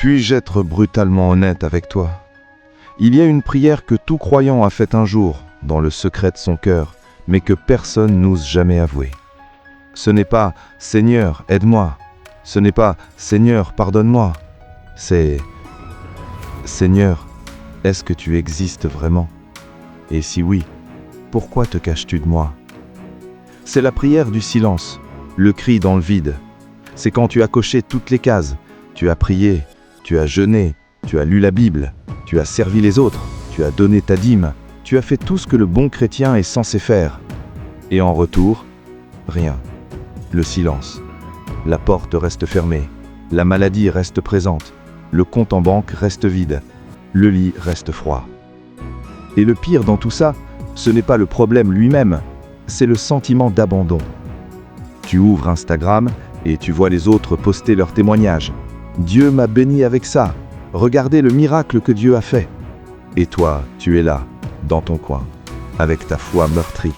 Puis-je être brutalement honnête avec toi? Il y a une prière que tout croyant a faite un jour, dans le secret de son cœur, mais que personne n'ose jamais avouer. Ce n'est pas « Seigneur, aide-moi ». Ce n'est pas « Seigneur, pardonne-moi ». C'est « Seigneur, est-ce que tu existes vraiment? Et si oui, pourquoi te caches-tu de moi ?» C'est la prière du silence, le cri dans le vide. C'est quand tu as coché toutes les cases, tu as prié, tu as jeûné, tu as lu la Bible, tu as servi les autres, tu as donné ta dîme, tu as fait tout ce que le bon chrétien est censé faire. Et en retour, rien. Le silence. La porte reste fermée, la maladie reste présente, le compte en banque reste vide, le lit reste froid. Et le pire dans tout ça, ce n'est pas le problème lui-même, c'est le sentiment d'abandon. Tu ouvres Instagram et tu vois les autres poster leurs témoignages. Dieu m'a béni avec ça. Regardez le miracle que Dieu a fait. Et toi, tu es là, dans ton coin, avec ta foi meurtrie.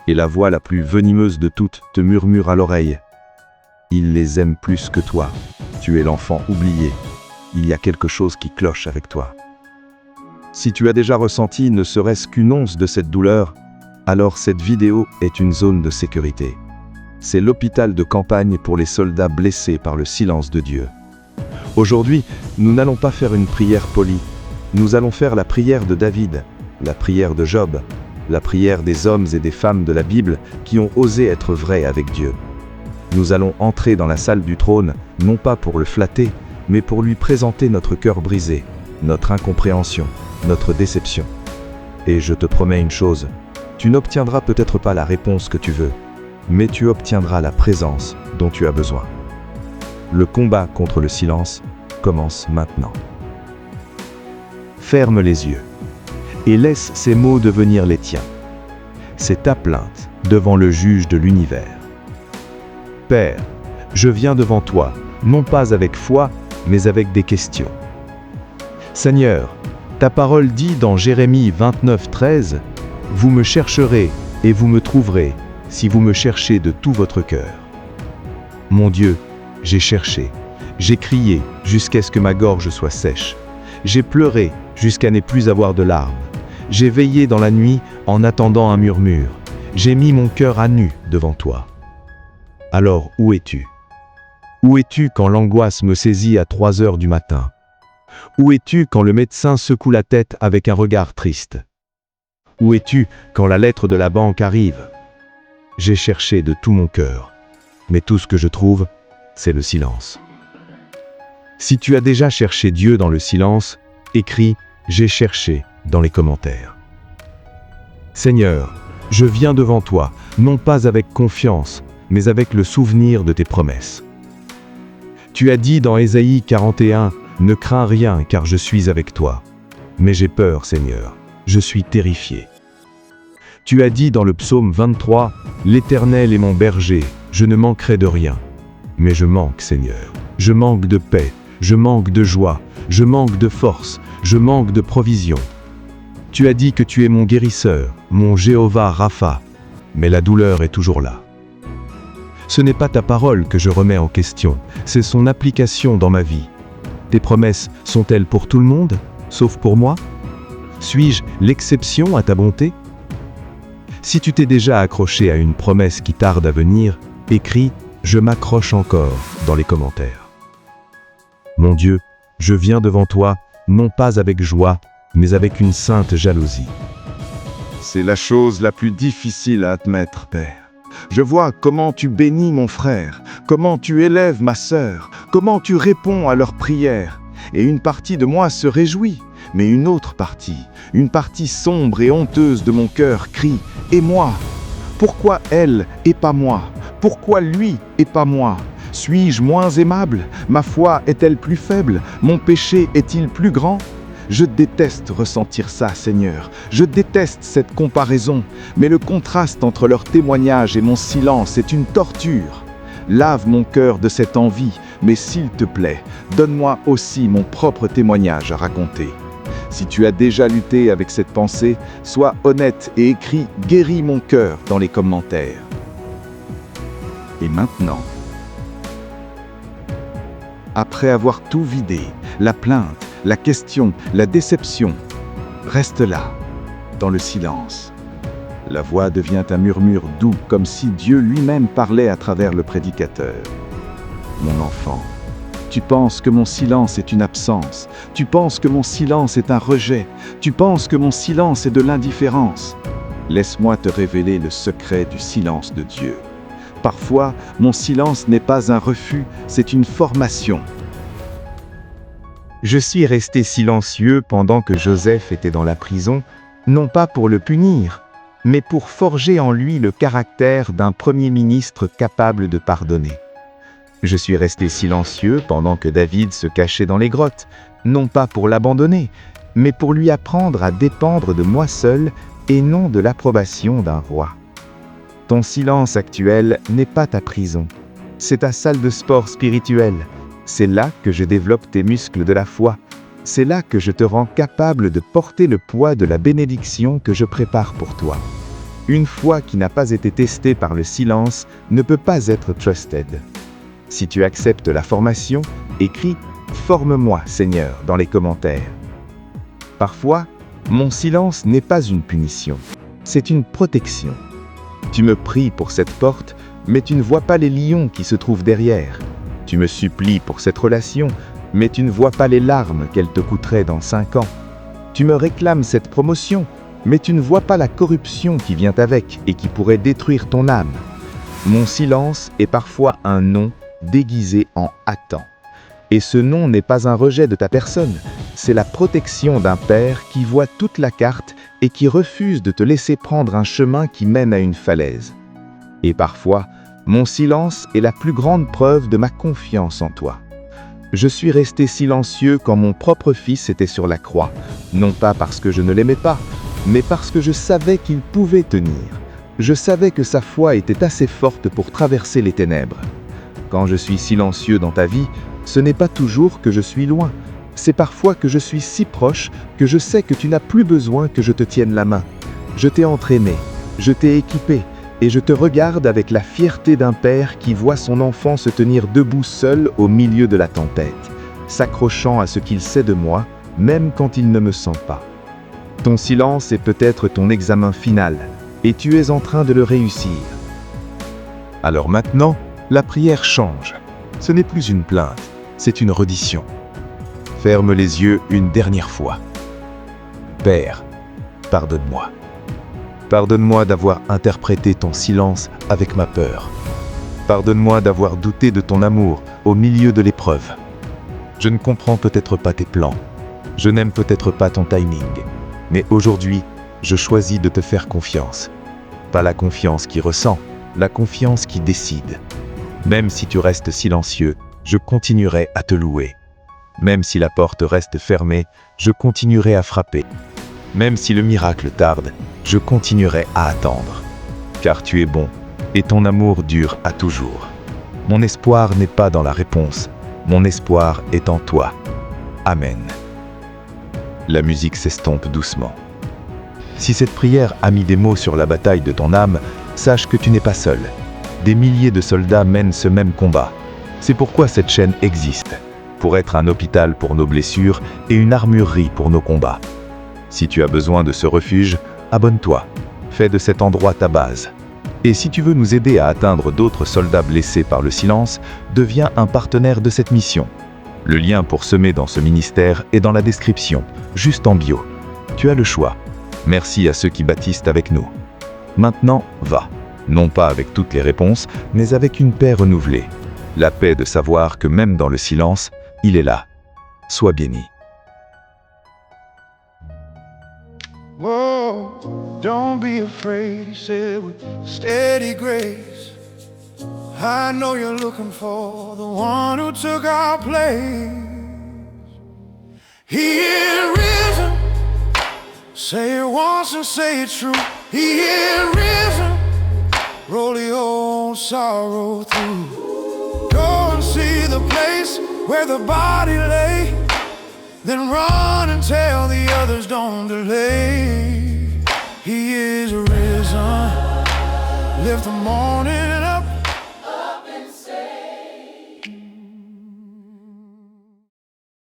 Et la voix la plus venimeuse de toutes te murmure à l'oreille. Il les aime plus que toi. Tu es l'enfant oublié. Il y a quelque chose qui cloche avec toi. Si tu as déjà ressenti ne serait-ce qu'une once de cette douleur, alors cette vidéo est une zone de sécurité. C'est l'hôpital de campagne pour les soldats blessés par le silence de Dieu. Aujourd'hui, nous n'allons pas faire une prière polie. Nous allons faire la prière de David, la prière de Job, la prière des hommes et des femmes de la Bible qui ont osé être vrais avec Dieu. Nous allons entrer dans la salle du trône, non pas pour le flatter, mais pour lui présenter notre cœur brisé, notre incompréhension, notre déception. Et je te promets une chose, tu n'obtiendras peut-être pas la réponse que tu veux, mais tu obtiendras la présence dont tu as besoin. Le combat contre le silence commence maintenant. Ferme les yeux et laisse ces mots devenir les tiens. C'est ta plainte devant le juge de l'univers. Père, je viens devant toi, non pas avec foi, mais avec des questions. Seigneur, ta parole dit dans Jérémie 29:13, « Vous me chercherez et vous me trouverez, si vous me cherchez de tout votre cœur. » Mon Dieu, j'ai cherché, j'ai crié jusqu'à ce que ma gorge soit sèche. J'ai pleuré jusqu'à ne plus avoir de larmes. J'ai veillé dans la nuit en attendant un murmure. J'ai mis mon cœur à nu devant toi. Alors où es-tu? Où es-tu quand l'angoisse me saisit à 3 heures du matin? Où es-tu quand le médecin secoue la tête avec un regard triste? Où es-tu quand la lettre de la banque arrive? J'ai cherché de tout mon cœur, mais tout ce que je trouve, c'est le silence. Si tu as déjà cherché Dieu dans le silence, écris « J'ai cherché » dans les commentaires. Seigneur, je viens devant toi, non pas avec confiance, mais avec le souvenir de tes promesses. Tu as dit dans Ésaïe 41, « Ne crains rien, car je suis avec toi. » Mais j'ai peur, Seigneur, je suis terrifié. Tu as dit dans le psaume 23, « L'Éternel est mon berger, je ne manquerai de rien. » Mais je manque, Seigneur, je manque de paix, je manque de joie, je manque de force, je manque de provision. Tu as dit que tu es mon guérisseur, mon Jéhovah Rapha, mais la douleur est toujours là. Ce n'est pas ta parole que je remets en question, c'est son application dans ma vie. Tes promesses sont-elles pour tout le monde, sauf pour moi? Suis-je l'exception à ta bonté? Si tu t'es déjà accroché à une promesse qui tarde à venir, écris « Je m'accroche encore » dans les commentaires. Mon Dieu, je viens devant toi, non pas avec joie, mais avec une sainte jalousie. C'est la chose la plus difficile à admettre, Père. Je vois comment tu bénis mon frère, comment tu élèves ma sœur, comment tu réponds à leurs prières. Et une partie de moi se réjouit, mais une autre partie sombre et honteuse de mon cœur crie « Et moi? Pourquoi elle et pas moi? Pourquoi lui et pas moi? Suis-je moins aimable? Ma foi est-elle plus faible? Mon péché est-il plus grand? » Je déteste ressentir ça, Seigneur. Je déteste cette comparaison. Mais le contraste entre leur témoignage et mon silence est une torture. Lave mon cœur de cette envie, mais s'il te plaît, donne-moi aussi mon propre témoignage à raconter. Si tu as déjà lutté avec cette pensée, sois honnête et écris « Guéris mon cœur » dans les commentaires. Et maintenant, Après avoir tout vidé, la plainte, la question, la déception, reste là, dans le silence. La voix devient un murmure doux, comme si Dieu lui-même parlait à travers le prédicateur. Mon enfant, tu penses que mon silence est une absence, tu penses que mon silence est un rejet, tu penses que mon silence est de l'indifférence. Laisse-moi te révéler le secret du silence de Dieu. Parfois, mon silence n'est pas un refus, c'est une formation. Je suis resté silencieux pendant que Joseph était dans la prison, non pas pour le punir, mais pour forger en lui le caractère d'un premier ministre capable de pardonner. Je suis resté silencieux pendant que David se cachait dans les grottes, non pas pour l'abandonner, mais pour lui apprendre à dépendre de moi seul et non de l'approbation d'un roi. Ton silence actuel n'est pas ta prison, c'est ta salle de sport spirituelle. C'est là que je développe tes muscles de la foi. C'est là que je te rends capable de porter le poids de la bénédiction que je prépare pour toi. Une foi qui n'a pas été testée par le silence ne peut pas être trusted. Si tu acceptes la formation, écris « Forme-moi, Seigneur » dans les commentaires. Parfois, mon silence n'est pas une punition, c'est une protection. Tu me pries pour cette porte, mais tu ne vois pas les lions qui se trouvent derrière. Tu me supplies pour cette relation, mais tu ne vois pas les larmes qu'elle te coûterait dans 5 ans. Tu me réclames cette promotion, mais tu ne vois pas la corruption qui vient avec et qui pourrait détruire ton âme. Mon silence est parfois un non déguisé en « attends ». Et ce non n'est pas un rejet de ta personne, c'est la protection d'un père qui voit toute la carte et qui refuse de te laisser prendre un chemin qui mène à une falaise. Et parfois, mon silence est la plus grande preuve de ma confiance en toi. Je suis resté silencieux quand mon propre fils était sur la croix, non pas parce que je ne l'aimais pas, mais parce que je savais qu'il pouvait tenir. Je savais que sa foi était assez forte pour traverser les ténèbres. Quand je suis silencieux dans ta vie, ce n'est pas toujours que je suis loin. C'est parfois que je suis si proche que je sais que tu n'as plus besoin que je te tienne la main. Je t'ai entraîné, je t'ai équipé, et je te regarde avec la fierté d'un père qui voit son enfant se tenir debout seul au milieu de la tempête, s'accrochant à ce qu'il sait de moi, même quand il ne me sent pas. Ton silence est peut-être ton examen final, et tu es en train de le réussir. Alors maintenant, la prière change. Ce n'est plus une plainte, c'est une reddition. Ferme les yeux une dernière fois. Père, pardonne-moi. Pardonne-moi d'avoir interprété ton silence avec ma peur. Pardonne-moi d'avoir douté de ton amour au milieu de l'épreuve. Je ne comprends peut-être pas tes plans. Je n'aime peut-être pas ton timing. Mais aujourd'hui, je choisis de te faire confiance. Pas la confiance qui ressent, la confiance qui décide. Même si tu restes silencieux, je continuerai à te louer. Même si la porte reste fermée, je continuerai à frapper. Même si le miracle tarde, je continuerai à attendre. Car tu es bon, et ton amour dure à toujours. Mon espoir n'est pas dans la réponse, mon espoir est en toi. Amen. La musique s'estompe doucement. Si cette prière a mis des mots sur la bataille de ton âme, sache que tu n'es pas seul. Des milliers de soldats mènent ce même combat. C'est pourquoi cette chaîne existe, pour être un hôpital pour nos blessures et une armurerie pour nos combats. Si tu as besoin de ce refuge, abonne-toi. Fais de cet endroit ta base. Et si tu veux nous aider à atteindre d'autres soldats blessés par le silence, deviens un partenaire de cette mission. Le lien pour semer dans ce ministère est dans la description, juste en bio. Tu as le choix. Merci à ceux qui bâtissent avec nous. Maintenant, va. Non pas avec toutes les réponses, mais avec une paix renouvelée. La paix de savoir que même dans le silence, il est là. Sois béni. Whoa, don't be afraid, he said with steady grace. I know you're looking for the one who took our place. He is risen. Say it once and say it true. He is risen. Roll the old sorrow through. Go and see the place where the body lay. Then run and tell the others, don't delay. He is risen. Lift the morning.